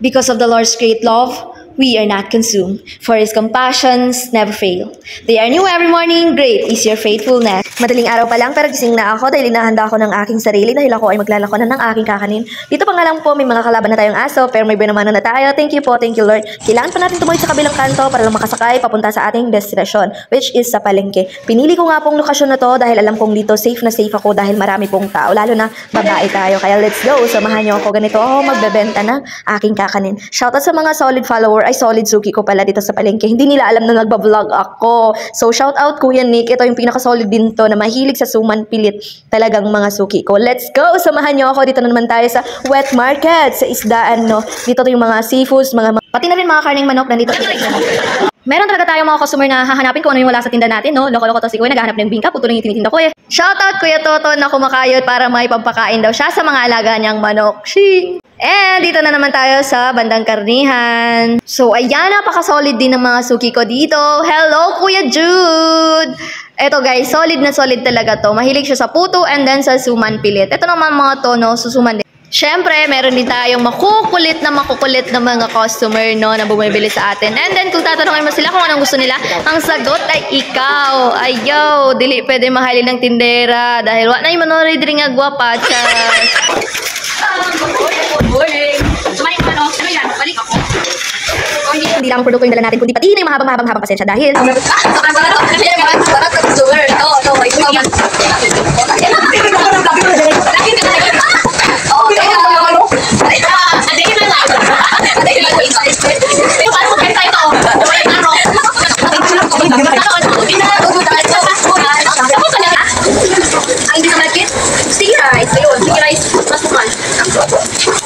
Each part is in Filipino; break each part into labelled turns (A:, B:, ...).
A: Because of the Lord's great love, we are not consumed, for His compassions never fail. They are new every morning, great is your faithfulness. Madaling araw pa lang pero gising na ako dahil inahanda ako ng aking sarili dahil ako ay maglalako na ng aking kakanin. Dito pa nga lang po may mga kalaban na tayong aso pero may binamano na tayo. Thank you po, thank you Lord. Kailangan pa natin tumuloy sa kabilang kanto para lang makasakay papunta sa ating destinasyon, which is sa palengke. Pinili ko nga pong lokasyon na to dahil alam kong dito safe na safe ako dahil marami pong tao, lalo na babae tayo. Kaya let's go, samahan niyo ako. Ganito ako magbebenta ng aking kakanin. Shoutout sa mga solid follower, ay solid suki ko pala dito sa palengke. Hindi nila alam na nagbablog ako. So shoutout Kuya Nick, ito yung pinaka-solid din to na mahilig sa suman pilit talagang mga suki ko. Let's go! Samahan nyo ako. Dito na naman tayo sa wet market, sa isdaan, no? Dito to yung mga seafoods, pati na rin mga karning manok nandito. Meron talaga tayong mga customer na hahanapin kung ano yung wala sa tinda natin, no? Loko-loko to si Kuya, naghahanap ng bingka, puto lang yung tinitinda ko eh. Shoutout Kuya Toto na kumakayod para may pampakain daw siya sa mga alaga niyang manok. Shing! And dito na naman tayo sa bandang karnihan. So ayan, napaka-solid din ng mga suki ko dito. Hello Kuya Jude! Eto guys, solid na solid talaga to. Mahilig siya sa puto and then sa suman pilit. Ito naman mga to, no, susuman din. Siyempre, meron din tayong makukulit na mga customer, no, na bumibili sa atin. And then, kung tatanungin mo sila kung anong gusto nila, ang sagot ay ikaw. Ayaw, dili pwede mahalin ng tindera. Dahil wala na yung manorid rin nga gwapa. Hindi lang produkto yung dala natin, kundi pati na yung mahabang pasensya dahil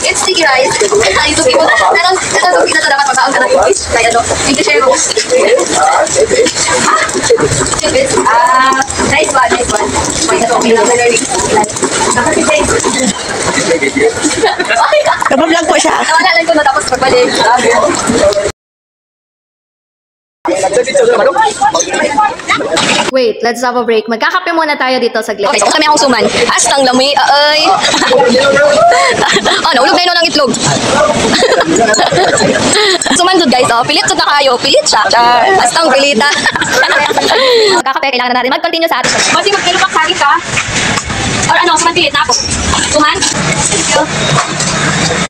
B: it's sticky rice. Ito people, meron na dapat magkaon ka ng fish. Kaya ano, i-share ko. Nice one, nice one. May ito, may learning.
C: Nag-vlog po siya.
B: Nawala lang ko na tapos pagbalik.
A: wait, let's have a break. Magkakape muna tayo dito saglit.
B: Okay, so kami akong suman. Astang lami, ay. Ano, ulog na yun ng itlog. Suman dud guys, oh. Pilit dud na kayo. Pilit siya. Astang pilita.
A: Magkakape, kailangan na natin mag-continue sa atin.
B: Kasi mag-ilupak sagit ka. Or ano, suman pilit na ako. Suman?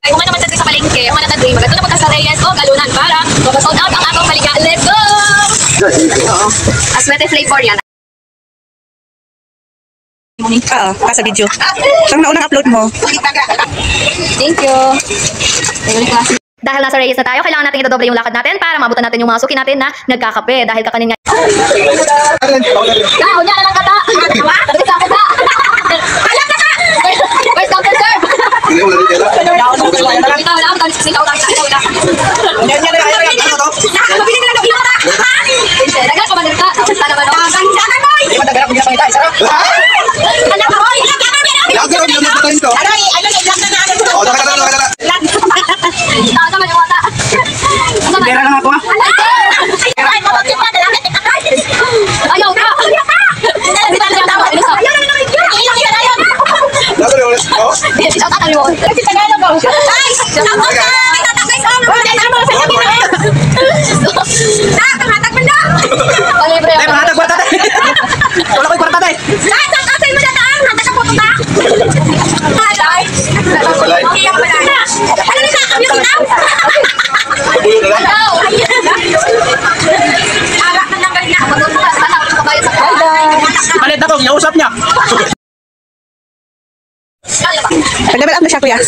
B: Ay, kuman naman sa palengke. Kuman na dream. Ito na punta sa Reyes o Galunan para mag-sold out ang atong paliga. Let's go! Oo. Aswete flavor yan.
C: Oo, sa video. Ang naunang upload mo.
B: Thank you.
A: Dahil nasa Reyes na tayo, kailangan natin idodoble yung lakad natin para mabutan natin yung mga suki natin na nagkakape. Dahil kakanin nga.
B: Niya na lang kata. Bisa kata. Alam kata. First come first serve.
C: Pera lang ako ha.
B: Ayaw ka.
C: Palit na to, inausap niya. Nag-level up na siya, kuya.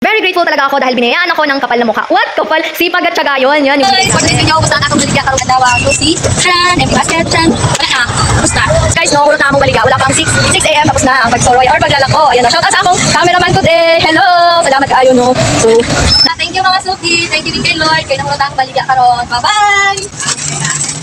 A: Very grateful talaga ako dahil binayaan ako ng kapal na mukha. What? Kapal? Sipag at syaga yun. Yan.
B: Guys, for this video, gusto na akong baligya karong kadawa. So, si Tran, empty basket, Tran. Wala na. Basta. Guys, no, hulot na akong baligya. Wala pang 6 a.m. Tapos na ang pagsoroy or paglalako. Ayan na. Shoutout sa akong cameraman today. Hello! Salamat kaayo, no? So, thank you mga suki. Thank you din kay Lord. Kaya nahulot na akong baligya karon. Bye-bye!